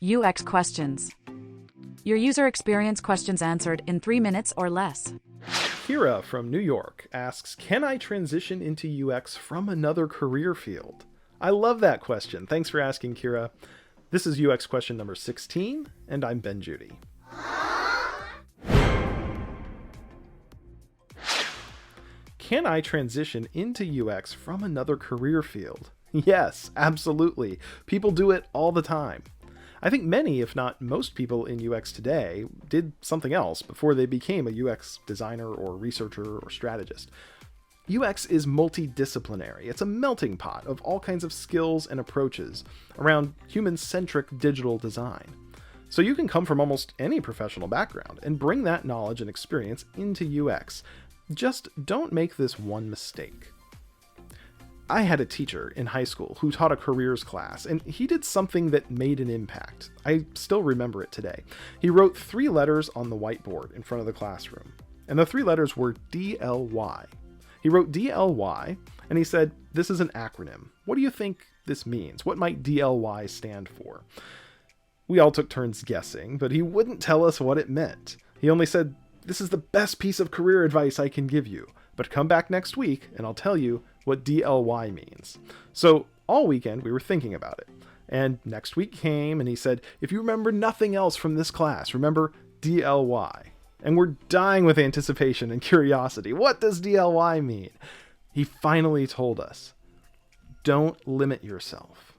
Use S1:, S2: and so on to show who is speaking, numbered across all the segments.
S1: UX questions. Your user experience questions answered in 3 minutes or less.
S2: Kira from New York asks, can I transition into UX from another career field? I love that question. Thanks for asking, Kira. This is UX question number 16, and I'm Ben Judy. Can I transition into UX from another career field? Yes, absolutely. People do it all the time. I think many, if not most people in UX today did something else before they became a UX designer or researcher or strategist. UX is multidisciplinary. It's a melting pot of all kinds of skills and approaches around human-centric digital design. So you can come from almost any professional background and bring that knowledge and experience into UX. Just don't make this one mistake. I had a teacher in high school who taught a careers class, and he did something that made an impact. I still remember it today. He wrote 3 letters on the whiteboard in front of the classroom, and the 3 letters were DLY. He wrote DLY, and he said, this is an acronym. What do you think this means? What might DLY stand for? We all took turns guessing, but he wouldn't tell us what it meant. He only said, this is the best piece of career advice I can give you, but come back next week and I'll tell you what DLY means. So all weekend we were thinking about it. And next week came and he said, if you remember nothing else from this class, remember DLY. And we're dying with anticipation and curiosity. What does DLY mean? He finally told us, don't limit yourself.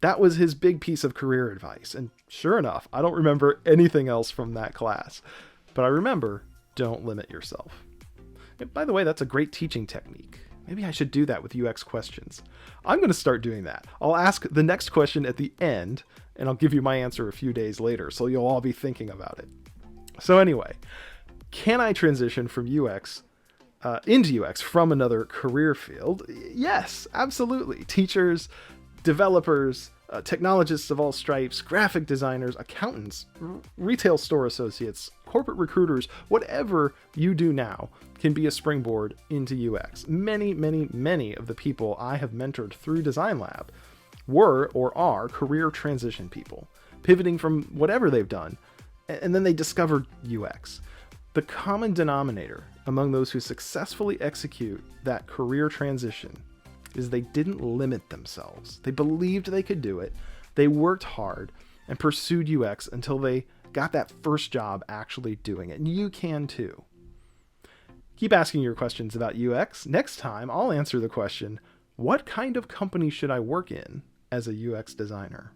S2: That was his big piece of career advice. And sure enough, I don't remember anything else from that class. But I remember, don't limit yourself. And by the way, that's a great teaching technique. Maybe I should do that with UX questions. I'm going to start doing that. I'll ask the next question at the end, and I'll give you my answer a few days later, so you'll all be thinking about it. So anyway, can I transition from UX into UX from another career field? Yes, absolutely. Teachers, developers, technologists of all stripes, graphic designers, accountants, retail store associates, corporate recruiters, whatever you do now can be a springboard into UX. Many of the people I have mentored through Design Lab were or are career transition people, pivoting from whatever they've done, and then they discovered UX. The common denominator among those who successfully execute that career transition is they didn't limit themselves. They believed they could do it. They worked hard and pursued UX until they got that first job actually doing it. And you can too. Keep asking your questions about UX. Next time, I'll answer the question, what kind of company should I work in as a UX designer?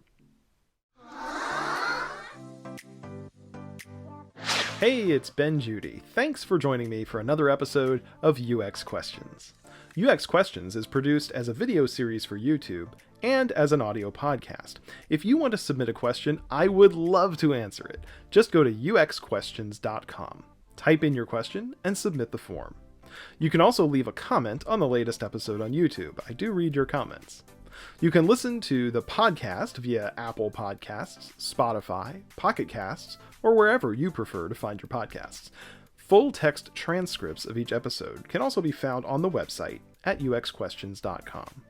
S2: Hey, it's Ben Judy. Thanks for joining me for another episode of UX Questions. UX Questions is produced as a video series for YouTube and as an audio podcast. If you want to submit a question, I would love to answer it. Just go to uxquestions.com, type in your question, and submit the form. You can also leave a comment on the latest episode on YouTube. I do read your comments. You can listen to the podcast via Apple Podcasts, Spotify, Pocket Casts, or wherever you prefer to find your podcasts. Full text transcripts of each episode can also be found on the website at uxquestions.com.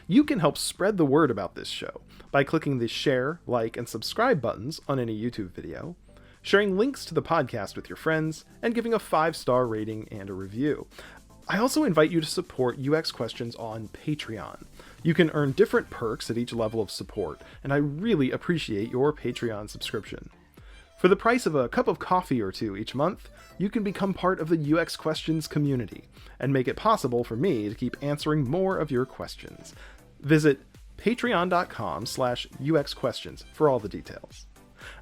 S2: You can help spread the word about this show by clicking the share, like, and subscribe buttons on any YouTube video, sharing links to the podcast with your friends, and giving a 5-star rating and a review. I also invite you to support UX Questions on Patreon. You can earn different perks at each level of support, and I really appreciate your Patreon subscription. For the price of a cup of coffee or two each month, you can become part of the UX Questions community and make it possible for me to keep answering more of your questions. Visit patreon.com/UXQuestions for all the details.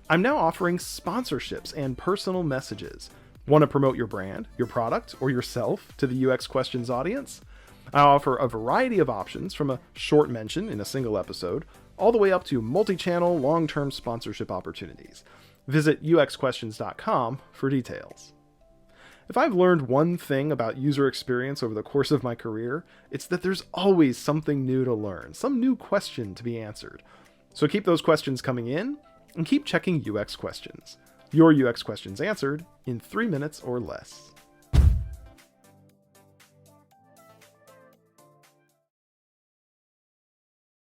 S2: I'm now offering sponsorships and personal messages. Want to promote your brand, your product, or yourself to the UX Questions audience? I offer a variety of options from a short mention in a single episode, all the way up to multi-channel, long-term sponsorship opportunities. Visit uxquestions.com for details. If I've learned one thing about user experience over the course of my career, it's that there's always something new to learn, some new question to be answered. So keep those questions coming in, and keep checking UX Questions. Your UX questions answered in 3 minutes or less.